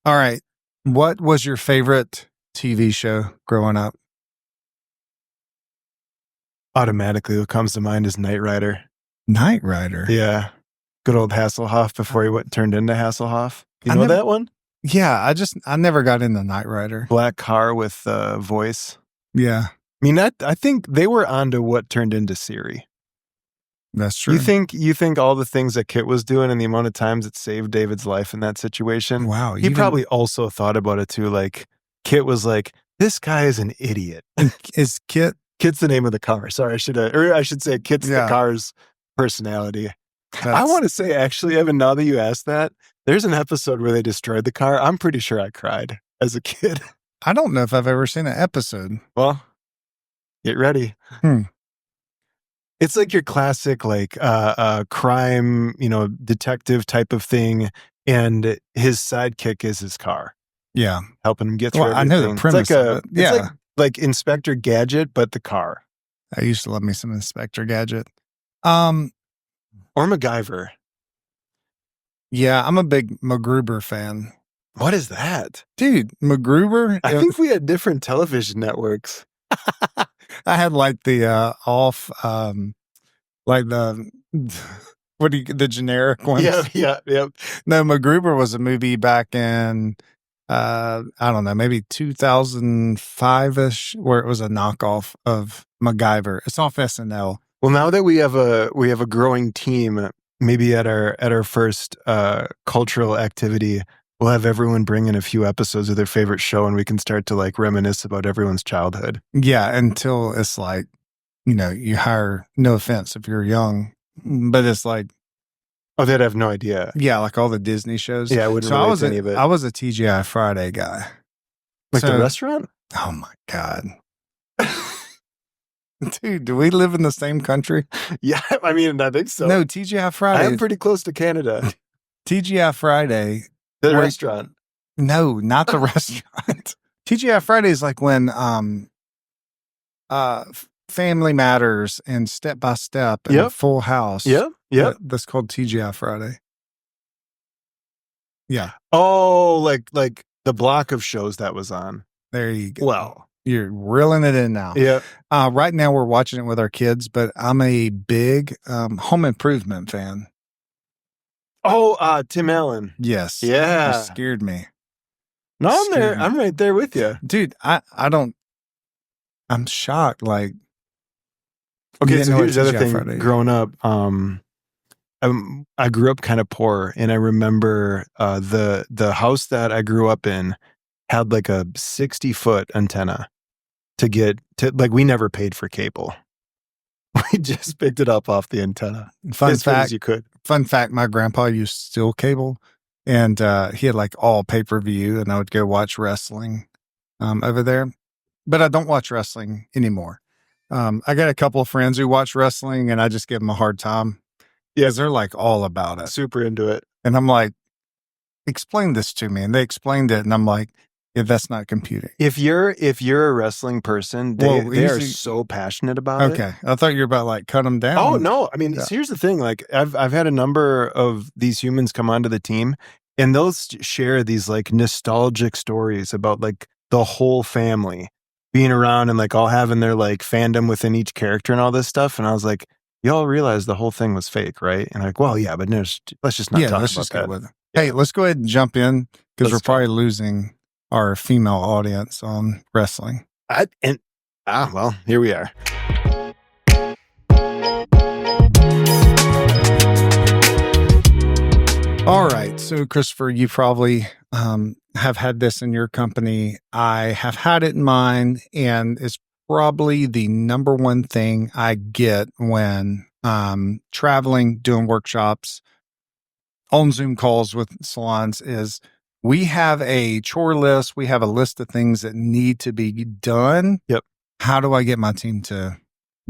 All right. What was your favorite TV show growing up? Automatically, what comes to mind is Knight Rider. Knight Rider. Yeah. Good old Hasselhoff before he turned into Hasselhoff. You know that one? Yeah, I never got into Knight Rider. Black car with voice. Yeah. I mean, I think they were onto what turned into Siri. That's true. You think all the things that Kit was doing and the amount of times it saved David's life in that situation? Wow. He probably also thought about it too. Like, Kit was like, this guy is an idiot. Is Kit? Kit's the name of the car. Sorry, I should say Kit's the car's personality. I want to say, actually, Evan, now that you asked that, there's an episode where they destroyed the car. I'm pretty sure I cried as a kid. I don't know if I've ever seen an episode. Well, get ready. It's like your classic, like, crime, detective type of thing. And his sidekick is his car. Yeah. Helping him get through everything. I know the premise of it. Yeah. It's like Inspector Gadget, but the car. I used to love me some Inspector Gadget. Or MacGyver. Yeah, I'm a big MacGruber fan. What is that? Dude, MacGruber? I think we had different television networks. I had like the like the the generic ones. Yeah. No, MacGruber was a movie back in I don't know, maybe 2005-ish, where it was a knockoff of MacGyver. It's off SNL. Well, now that we have a growing team, maybe at our first cultural activity, we'll have everyone bring in a few episodes of their favorite show, and we can start to like reminisce about everyone's childhood. Yeah, until it's like, you hire, no offense if you're young, but it's like, oh, they'd have no idea. Yeah, like all the Disney shows. Yeah, I wouldn't relate to any of it. I was a TGI Friday guy. Like the restaurant? Oh my God. Dude, do we live in the same country? Yeah, I mean, I think so. No, TGI Friday. I'm pretty close to Canada. TGI Friday. The restaurant. No, not the restaurant. TGI Friday is like when Family Matters and Step by Step and Full House. Yep. That's called TGI Friday. Yeah. Oh, like the block of shows that was on. There you go. Well. You're reeling it in now. Yeah. Right now we're watching it with our kids, but I'm a big Home Improvement fan. Oh, Tim Allen. Yes. Yeah. You scared me. No, I'm there. I'm right there with you. Dude, I'm shocked. Like, okay, so here's the other thing. Friday. Growing up, I grew up kind of poor, and I remember the house that I grew up in had like a 60-foot antenna like we never paid for cable. We just picked it up off the antenna. Fun fact, you could. Fun fact, my grandpa used steel cable, and he had like all pay-per-view, and I would go watch wrestling over there. But I don't watch wrestling anymore. I got a couple of friends who watch wrestling, and I just give them a hard time. Yeah, they're like all about it. Super into it. And I'm like, explain this to me. And they explained it, and I'm like, yeah, that's not computing. If you're a wrestling person, they are so passionate about it. Okay. I thought you were about like cut them down. Oh, no. I mean, so here's the thing. Like I've had a number of these humans come onto the team, and they'll share these like nostalgic stories about like the whole family being around and like all having their like fandom within each character and all this stuff. And I was like, y'all realize the whole thing was fake, right? And like, well, yeah, but let's just not talk about that. With it. Hey, let's go ahead and jump in because we're probably losing our female audience on wrestling. Well, here we are. All right. So, Christopher, you probably have had this in your company. I have had it in mine, and it's probably the number one thing I get when traveling, doing workshops, on Zoom calls with salons is we have a chore list. We have a list of things that need to be done. Yep. How do I get my team to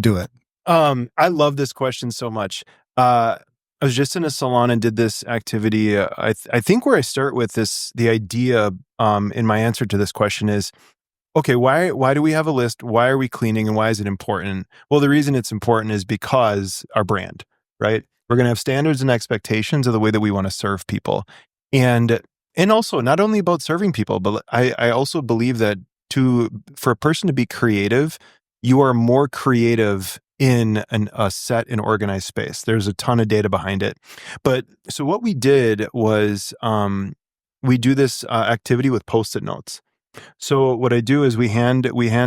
do it? I love this question so much. I was just in a salon and did this activity. I think where I start with this, the idea in my answer to this question is, okay, why do we have a list? Why are we cleaning, and why is it important? Well, the reason it's important is because our brand, right? We're going to have standards and expectations of the way that we want to serve people. And And also not only about serving people, but I also believe that for a person to be creative, you are more creative in a set and organized space. There's a ton of data behind it. But so what we did was we do this activity with Post-it notes. So what I do is we hand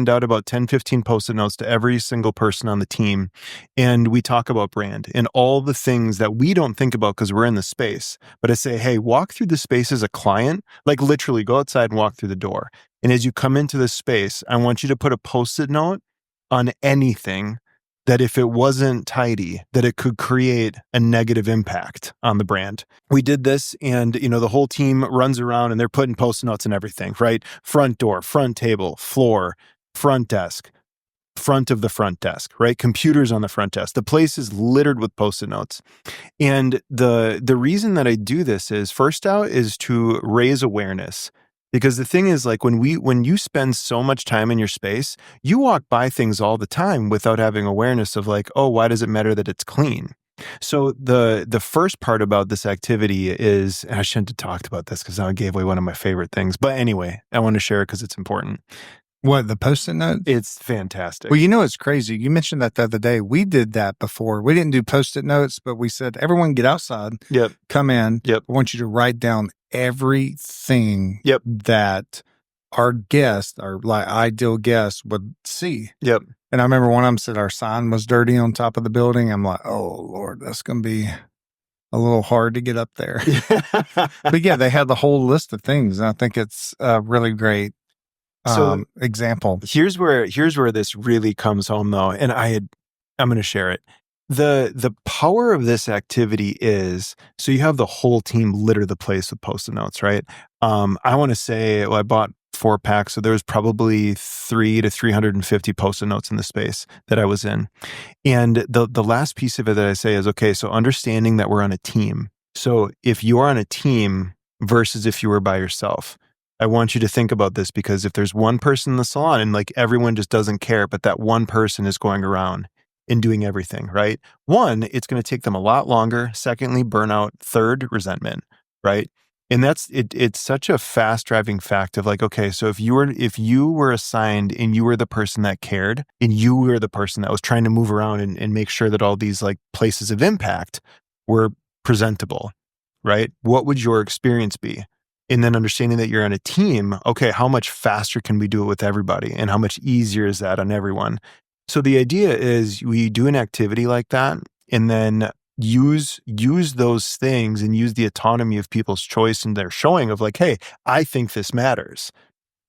out about 10, 15 Post-it notes to every single person on the team, and we talk about brand and all the things that we don't think about because we're in the space. But I say, hey, walk through the space as a client, like literally go outside and walk through the door. And as you come into this space, I want you to put a Post-it note on anything that if it wasn't tidy, that it could create a negative impact on the brand. We did this, and the whole team runs around and they're putting Post-it notes and everything, right? Front door, front table, floor, front desk, front of the front desk, right? Computers on the front desk. The place is littered with Post-it notes. And the reason that I do this is, first out, is to raise awareness. Because the thing is, like, when you spend so much time in your space, you walk by things all the time without having awareness of, like, oh, why does it matter that it's clean? So the first part about this activity is, and I shouldn't have talked about this because I gave away one of my favorite things. But anyway, I want to share it because it's important. What, the Post-it notes? It's fantastic. Well, it's crazy. You mentioned that the other day. We did that before. We didn't do Post-it notes, but we said, everyone get outside. Yep. Come in. Yep. I want you to write down everything Yep. that our guest, our like ideal guest, would see. Yep. And I remember one of them said our sign was dirty on top of the building. I'm like, oh Lord, that's going to be a little hard to get up there. But yeah, they had the whole list of things. And I think it's a really great example. Here's where this really comes home, though, and I'm going to share it. The power of this activity is, so you have the whole team litter the place with Post-it notes, right? I want to say, I bought 4 packs, so there was probably 300 to 350 Post-it notes in the space that I was in. And the last piece of it that I say is, okay, so understanding that we're on a team. So if you are on a team versus if you were by yourself, I want you to think about this, because if there's one person in the salon and like everyone just doesn't care, but that one person is going around and doing everything, right? One, it's going to take them a lot longer. Secondly, burnout. Third, resentment, right? And it's such a fast driving fact of like, okay, so if you were assigned and you were the person that cared and you were the person that was trying to move around and make sure that all these like places of impact were presentable, right? What would your experience be? And then understanding that you're on a team, okay, how much faster can we do it with everybody? And how much easier is that on everyone? So the idea is we do an activity like that and then use those things and use the autonomy of people's choice and their showing of like, hey, I think this matters.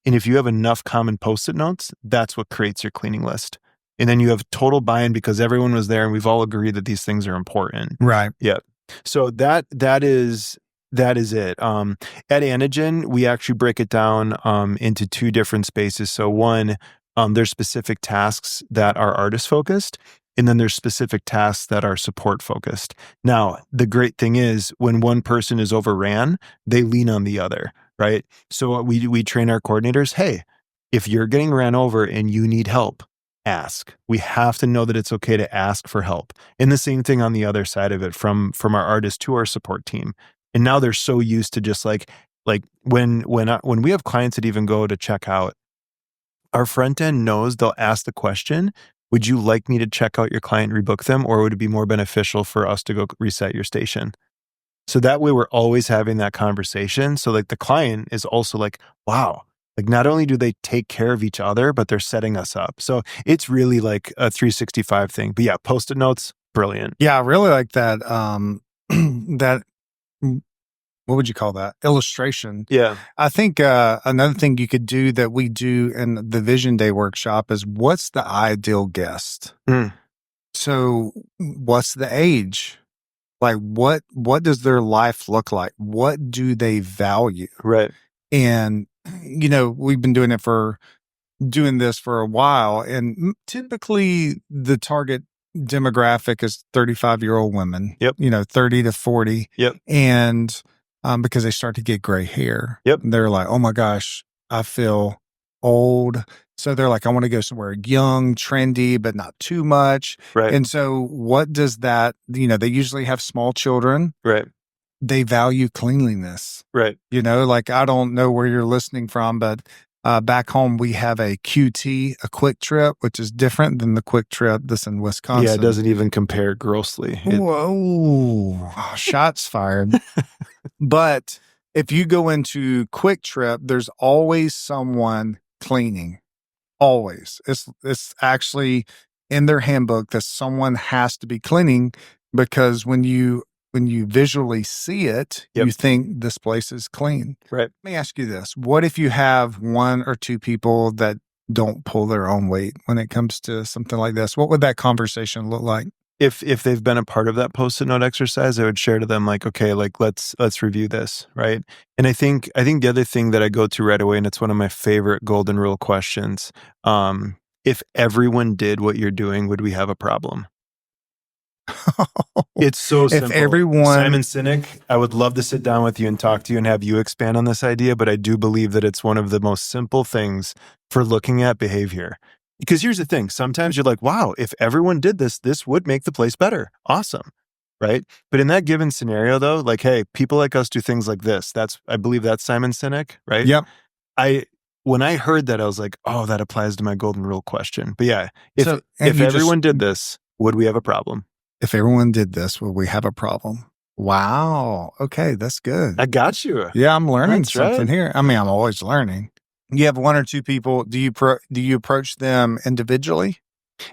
And if you have enough common Post-it notes, that's what creates your cleaning list. And then you have total buy-in because everyone was there and we've all agreed that these things are important. Right. Yeah. So that is it. At Antigen, we actually break it down into 2 different spaces. So one, there's specific tasks that are artist focused, and then there's specific tasks that are support focused. Now, the great thing is when one person is overran, they lean on the other, right? So we train our coordinators, hey, if you're getting ran over and you need help, ask. We have to know that it's okay to ask for help. And the same thing on the other side of it, from our artist to our support team. And now they're so used to just like when we have clients that even go to check out, our front end knows they'll ask the question, would you like me to check out your client and rebook them, or would it be more beneficial for us to go reset your station? So that way we're always having that conversation. So like the client is also like, wow, like not only do they take care of each other, but they're setting us up. So it's really like a 365 thing. But yeah, Post-it notes, brilliant. Yeah, I really like that. That, what would you call that? Illustration. Yeah. I think another thing you could do that we do in the Vision Day workshop is, what's the ideal guest? So what's the age? Like what does their life look like? What do they value? Right. And, we've been doing this for a while. And typically the target demographic is 35-year-old women, Yep. 30 to 40. Yep. And because they start to get gray hair. Yep. They're like, oh my gosh, I feel old. So they're like, I want to go somewhere young, trendy, but not too much. Right. And so what does that, they usually have small children. Right. they value cleanliness. Right. Like I don't know where you're listening from, but back home we have a QT, a quick trip, which is different than the quick trip that's in Wisconsin. Yeah, it doesn't even compare grossly. Whoa, shots fired. But if you go into quick trip, there's always someone cleaning. Always. It's actually in their handbook that someone has to be cleaning because when you visually see it, Yep. you think this place is clean. Right. Let me ask you this. What if you have one or two people that don't pull their own weight when it comes to something like this? What would that conversation look like? If they've been a part of that Post-it note exercise, I would share to them like, okay, like let's review this, right? And I think the other thing that I go to right away, and it's one of my favorite golden rule questions, if everyone did what you're doing, would we have a problem? It's so If simple. everyone Simon Sinek, I would love to sit down with you and talk to you and have you expand on this idea, but I do believe that it's one of the most simple things for looking at behavior. Because here's the thing, sometimes you're like, wow, if everyone did this, this would make the place better. Awesome. Right? But in that given scenario though, like, hey, people like us do things like this. I believe that's Simon Sinek, right? Yep. When I heard that, I was like, oh, that applies to my golden rule question. But yeah, if So everyone did this, would we have a problem? if everyone did this, would we have a problem? Wow. Okay, that's good. I got you. Yeah, I'm learning That's something right. here. I mean, I'm always learning. You have one or two people. Do you approach them individually,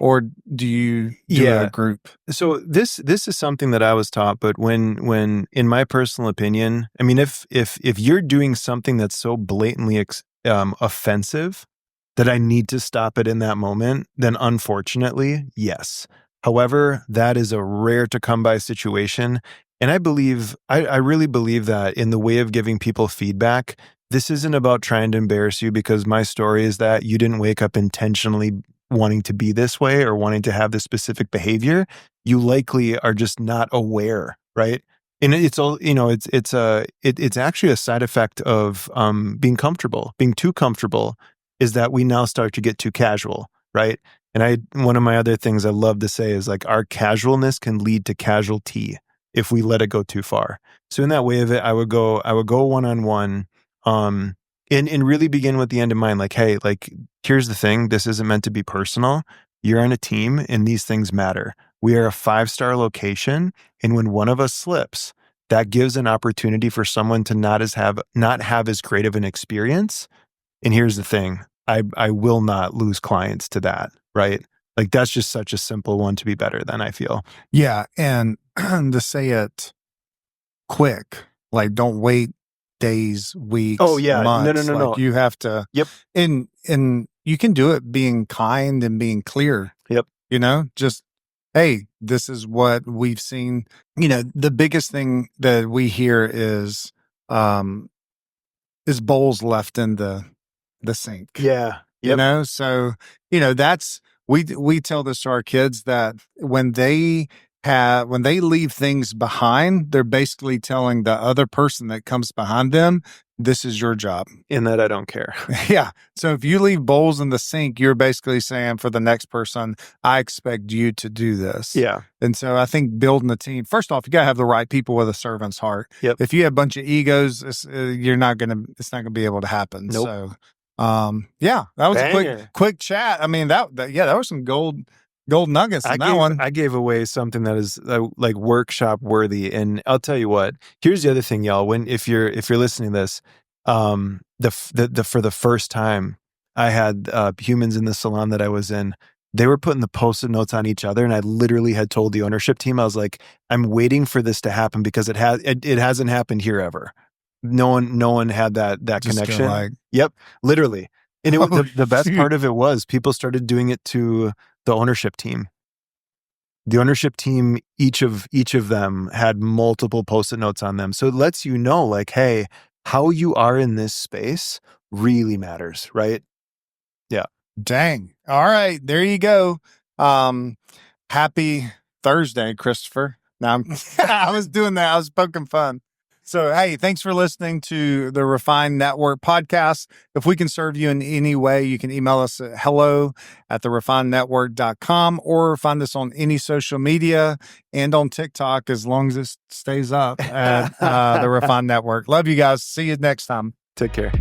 or do you do Yeah. a group? So this is something that I was taught, but when in my personal opinion, I mean, if you're doing something that's so blatantly offensive that I need to stop it in that moment, then unfortunately, yes. However, that is a rare to come by situation. And I really believe that in the way of giving people feedback, this isn't about trying to embarrass you because my story is that you didn't wake up intentionally wanting to be this way or wanting to have this specific behavior. You likely are just not aware, right? And it's all, it's actually a side effect of being comfortable. Being too comfortable is that we now start to get too casual, right? And one of my other things I love to say is like our casualness can lead to casualty if we let it go too far. So in that way of it, I would go one-on-one, and really begin with the end in mind. Like, hey, like, here's the thing. This isn't meant to be personal. You're on a team and these things matter. We are a 5-star location. And when one of us slips, that gives an opportunity for someone to not have as great of an experience. And here's the thing. I will not lose clients to that, right? Like that's just such a simple one to be better than, I feel. Yeah, and to say it quick, like don't wait days, weeks, Oh yeah, months. no. You have to. Yep. And you can do it being kind and being clear. Yep. Just hey, this is what we've seen. The biggest thing that we hear is bowls left in the sink. Yeah. Yep. So that's we tell this to our kids that when they leave things behind, they're basically telling the other person that comes behind them, this is your job. In that I don't care. Yeah. So if you leave bowls in the sink, you're basically saying for the next person, I expect you to do this. Yeah. And so I think building a team, first off, you got to have the right people with a servant's heart. Yep. If you have a bunch of egos, it's not going to be able to happen. Nope. So, yeah, that was Banger. a quick chat. I mean, that was some gold nuggets in that one. I gave away something that is like workshop worthy. And I'll tell you what, here's the other thing, y'all. If you're listening to this, for the first time, I had humans in the salon that I was in. They were putting the Post-it notes on each other, and I literally had told the ownership team, I was like, I'm waiting for this to happen because it hasn't happened here ever. No one had that Just connection. Yep, literally. And the best part of it was people started doing it to the ownership team. The ownership team, each of them had multiple Post-it notes on them. So it lets you know, like, hey, how you are in this space really matters, right? Yeah. Dang. All right, there you go. Happy Thursday, Christopher. Now I was doing that. I was poking fun. So, hey, thanks for listening to the Refined Network podcast. If we can serve you in any way, you can email us at hello@therefinednetwork.com or find us on any social media and on TikTok as long as it stays up at the Refined Network. Love you guys. See you next time. Take care.